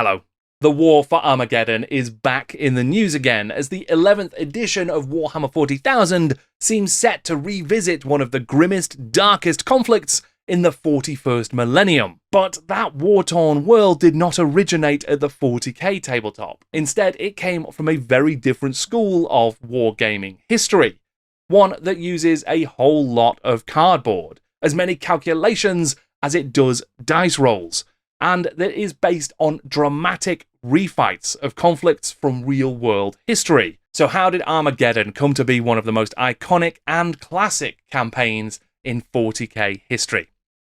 Hello. The war for Armageddon is back in the news again, as the 11th edition of Warhammer 40,000 seems set to revisit one of the grimmest, darkest conflicts in the 41st millennium. But that war-torn world did not originate at the 40k tabletop. Instead, it came from a very different school of wargaming history. One that uses a whole lot of cardboard, as many calculations as it does dice rolls, and that is based on dramatic refights of conflicts from real-world history. So how did Armageddon come to be one of the most iconic and classic campaigns in 40k history?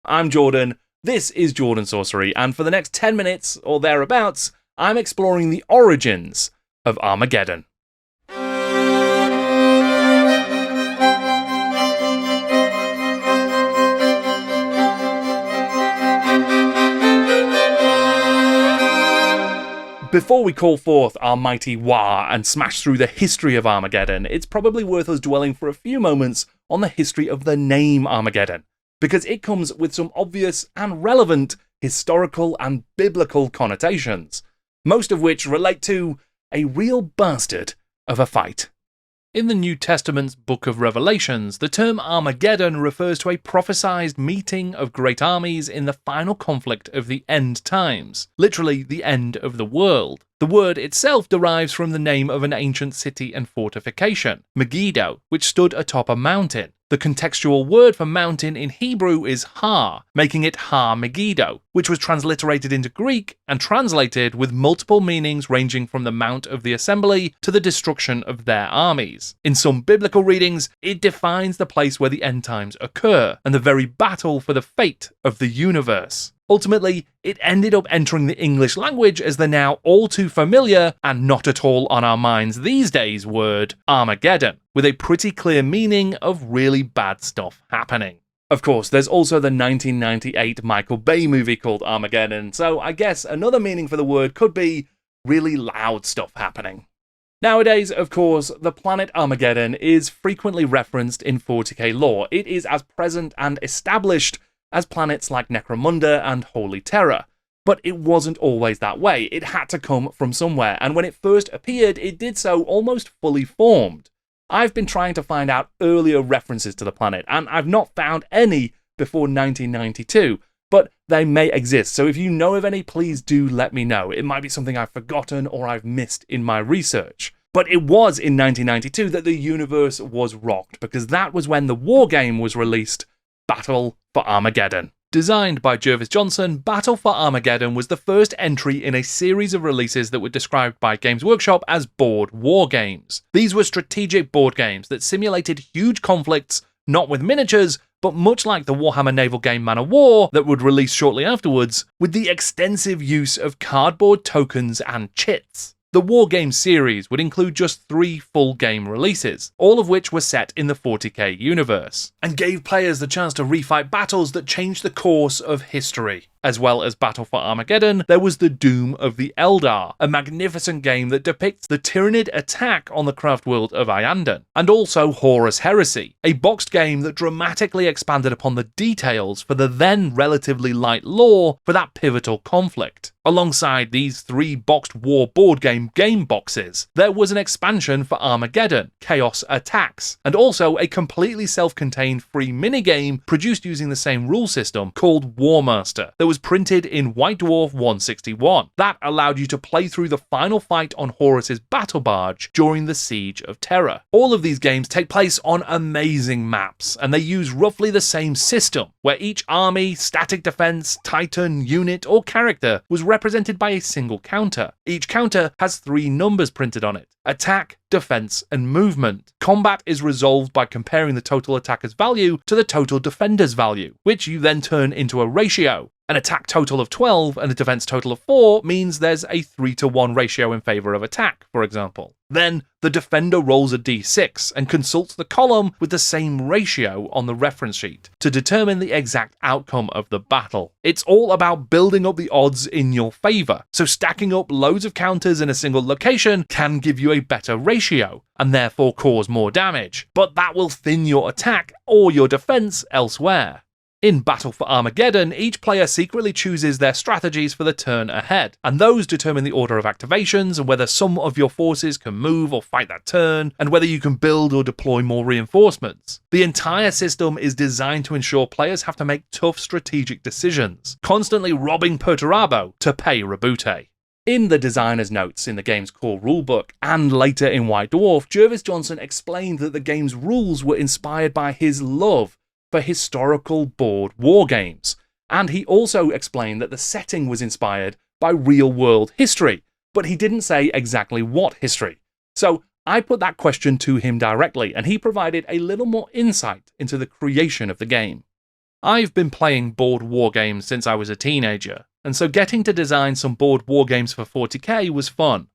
I'm Jordan, this is Jordan Sorcery, and for the next 10 minutes, or thereabouts, I'm exploring the origins of Armageddon. Before we call forth our mighty War and smash through the history of Armageddon, it's probably worth us dwelling for a few moments on the history of the name Armageddon, because it comes with some obvious and relevant historical and biblical connotations, most of which relate to a real bastard of a fight. In the New Testament's Book of Revelations, the term Armageddon refers to a prophesied meeting of great armies in the final conflict of the end times, literally the end of the world. The word itself derives from the name of an ancient city and fortification, Megiddo, which stood atop a mountain. The contextual word for mountain in Hebrew is Har, making it Har Megiddo, which was transliterated into Greek and translated with multiple meanings ranging from the Mount of the Assembly to the destruction of their armies. In some biblical readings, it defines the place where the end times occur, and the very battle for the fate of the universe. Ultimately, it ended up entering the English language as the now all too familiar, and not at all on our minds these days, word Armageddon, with a pretty clear meaning of really bad stuff happening. Of course, there's also the 1998 Michael Bay movie called Armageddon, so I guess another meaning for the word could be really loud stuff happening. Nowadays, of course, the planet Armageddon is frequently referenced in 40k lore. It is as present and established as planets like Necromunda and Holy Terror. But it wasn't always that way. It had to come from somewhere, and when it first appeared, it did so almost fully formed. I've been trying to find out earlier references to the planet, and I've not found any before 1992, but they may exist, so if you know of any, please do let me know. It might be something I've forgotten or I've missed in my research. But it was in 1992 that the universe was rocked, because that was when the wargame was released, Battle for Armageddon. Designed by Jervis Johnson, Battle for Armageddon was the first entry in a series of releases that were described by Games Workshop as board war games. These were strategic board games that simulated huge conflicts, not with miniatures, but much like the Warhammer naval game Man of War that would release shortly afterwards, with the extensive use of cardboard tokens and chits. The Wargame series would include just 3 full game releases, all of which were set in the 40k universe, and gave players the chance to refight battles that changed the course of history. As well as Battle for Armageddon, there was the Doom of the Eldar, a magnificent game that depicts the Tyranid attack on the craft world of Iyanden, and also Horus Heresy, a boxed game that dramatically expanded upon the details for the then relatively light lore for that pivotal conflict. Alongside these 3 boxed war board game boxes, there was an expansion for Armageddon, Chaos Attacks, and also a completely self-contained free minigame produced using the same rule system called Warmaster that was printed in White Dwarf 161. That allowed you to play through the final fight on Horus's battle barge during the Siege of Terror. All of these games take place on amazing maps, and they use roughly the same system, where each army, static defense, titan, unit, or character was represented by a single counter. Each counter has 3 numbers printed on it: attack, defense, and movement. Combat is resolved by comparing the total attacker's value to the total defender's value, which you then turn into a ratio. An attack total of 12 and a defense total of 4 means there's a 3-to-1 ratio in favor of attack, for example. Then, the defender rolls a d6 and consults the column with the same ratio on the reference sheet to determine the exact outcome of the battle. It's all about building up the odds in your favor, so stacking up loads of counters in a single location can give you a better ratio, and therefore cause more damage, but that will thin your attack or your defense elsewhere. In Battle for Armageddon, each player secretly chooses their strategies for the turn ahead, and those determine the order of activations and whether some of your forces can move or fight that turn, and whether you can build or deploy more reinforcements. The entire system is designed to ensure players have to make tough strategic decisions, constantly robbing Perturabo to pay Rabute. In the designer's notes in the game's core rulebook, and later in White Dwarf, Jervis Johnson explained that the game's rules were inspired by his love for historical board wargames, and he also explained that the setting was inspired by real-world history, but he didn't say exactly what history. So I put that question to him directly, and he provided a little more insight into the creation of the game. I've been playing board wargames since I was a teenager, and so getting to design some board wargames for 40k was fun.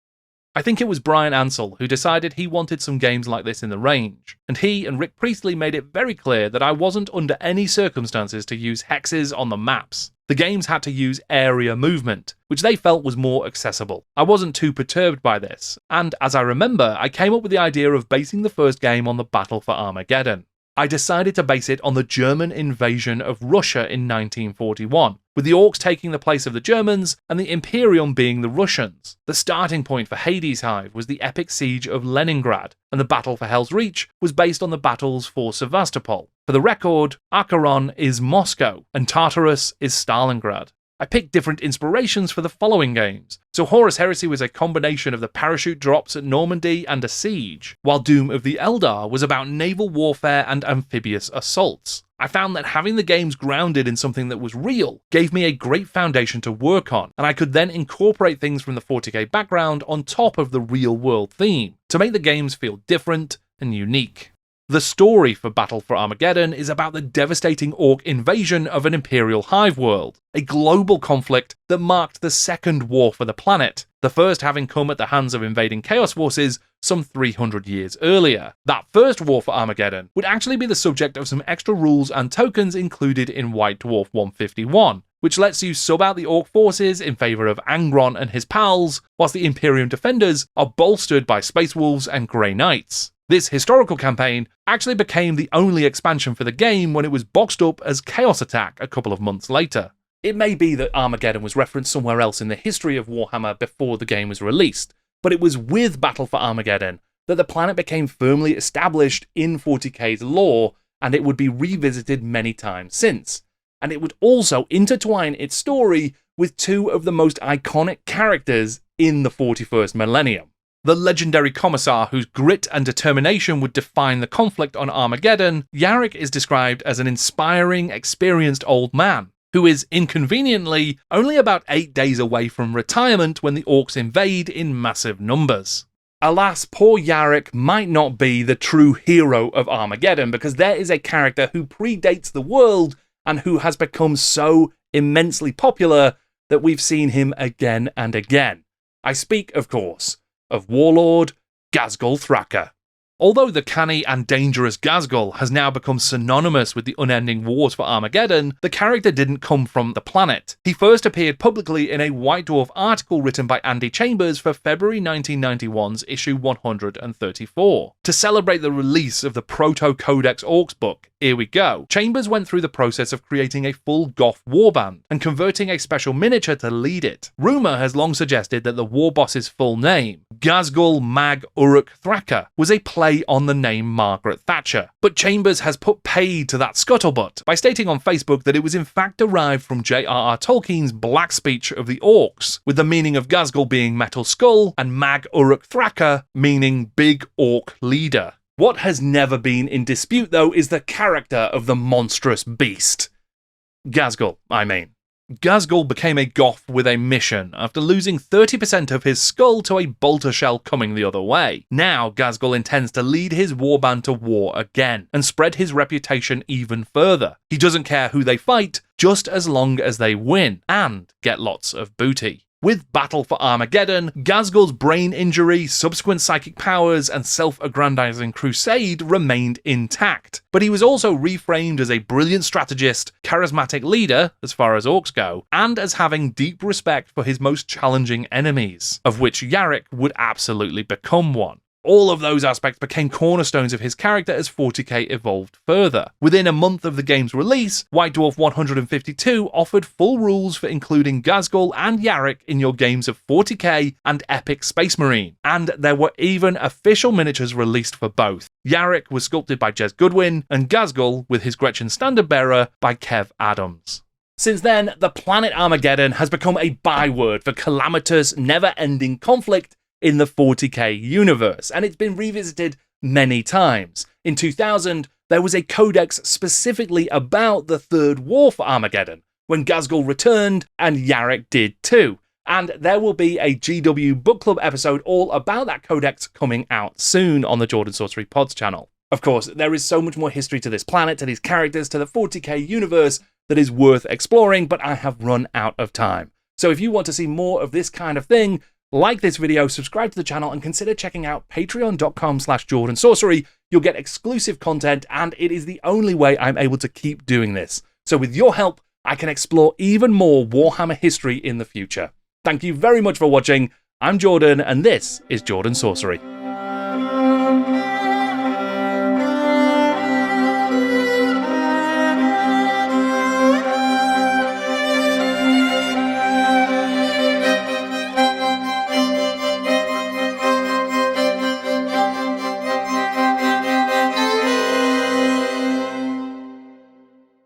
I think it was Brian Ansell who decided he wanted some games like this in the range, and he and Rick Priestley made it very clear that I wasn't under any circumstances to use hexes on the maps. The games had to use area movement, which they felt was more accessible. I wasn't too perturbed by this, and as I remember, I came up with the idea of basing the first game on the Battle for Armageddon. I decided to base it on the German invasion of Russia in 1941, with the Orcs taking the place of the Germans and the Imperium being the Russians. The starting point for Hades Hive was the epic siege of Leningrad, and the Battle for Hell's Reach was based on the battles for Sevastopol. For the record, Acheron is Moscow, and Tartarus is Stalingrad. I picked different inspirations for the following games. So Horus Heresy was a combination of the parachute drops at Normandy and a siege, while Doom of the Eldar was about naval warfare and amphibious assaults. I found that having the games grounded in something that was real gave me a great foundation to work on, and I could then incorporate things from the 40k background on top of the real-world theme, to make the games feel different and unique. The story for Battle for Armageddon is about the devastating Orc invasion of an Imperial hive world, a global conflict that marked the second war for the planet, the first having come at the hands of invading Chaos forces some 300 years earlier. That first war for Armageddon would actually be the subject of some extra rules and tokens included in White Dwarf 151, which lets you sub out the Orc forces in favour of Angron and his pals, whilst the Imperium defenders are bolstered by Space Wolves and Grey Knights. This historical campaign actually became the only expansion for the game when it was boxed up as Chaos Attack a couple of months later. It may be that Armageddon was referenced somewhere else in the history of Warhammer before the game was released, but it was with Battle for Armageddon that the planet became firmly established in 40k's lore, and it would be revisited many times since. And it would also intertwine its story with two of the most iconic characters in the 41st millennium. The legendary Commissar whose grit and determination would define the conflict on Armageddon, Yarrick is described as an inspiring, experienced old man, who is inconveniently only about 8 days away from retirement when the Orcs invade in massive numbers. Alas, poor Yarrick might not be the true hero of Armageddon, because there is a character who predates the world and who has become so immensely popular that we've seen him again and again. I speak, of course, of Warlord Ghazghkull Thraka. Although the canny and dangerous Ghazghkull has now become synonymous with the unending wars for Armageddon, the character didn't come from the planet. He first appeared publicly in a White Dwarf article written by Andy Chambers for February 1991's issue 134. To celebrate the release of the Proto-Codex Orcs book, Here We Go, Chambers went through the process of creating a full Goth warband and converting a special miniature to lead it. Rumour has long suggested that the war boss's full name, Ghazghkull Mag Uruk Thraka, was a play on the name Margaret Thatcher, but Chambers has put paid to that scuttlebutt by stating on Facebook that it was in fact derived from J.R.R. Tolkien's Black Speech of the Orcs, with the meaning of Ghazghkull being metal skull and Mag Uruk Thraka meaning big orc leader. What has never been in dispute though is the character of the monstrous beast. Ghazghkull, I mean. Ghazghkull became a Goth with a mission after losing 30% of his skull to a bolter shell coming the other way. Now Ghazghkull intends to lead his warband to war again and spread his reputation even further. He doesn't care who they fight, just as long as they win and get lots of booty. With Battle for Armageddon, Ghazghkull's brain injury, subsequent psychic powers, and self-aggrandizing crusade remained intact, but he was also reframed as a brilliant strategist, charismatic leader, as far as Orcs go, and as having deep respect for his most challenging enemies, of which Yarrick would absolutely become one. all of those aspects became cornerstones of his character as 40k evolved further. Within a month of the game's release, White Dwarf 152 offered full rules for including Ghazghkull and Yarrick in your games of 40k and Epic Space Marine, and there were even official miniatures released for both. Yarrick was sculpted by Jez Goodwin, and Ghazghkull, with his Gretchen standard bearer, by Kev Adams. Since then, the planet Armageddon has become a byword for calamitous, never-ending conflict in the 40k universe, and it's been revisited many times. In 2000, there was a codex specifically about the Third War for Armageddon, when Ghazghkull returned and Yarrick did too. And there will be a GW Book Club episode all about that codex coming out soon on the Jordan Sorcery Pods channel. Of course, there is so much more history to this planet, to these characters, to the 40k universe that is worth exploring, but I have run out of time. So if you want to see more of this kind of thing, like this video, subscribe to the channel, and consider checking out patreon.com/Jordan Sorcery. You'll get exclusive content, and it is the only way I'm able to keep doing this. So with your help, I can explore even more Warhammer history in the future. Thank you very much for watching. I'm Jordan, and this is Jordan Sorcery.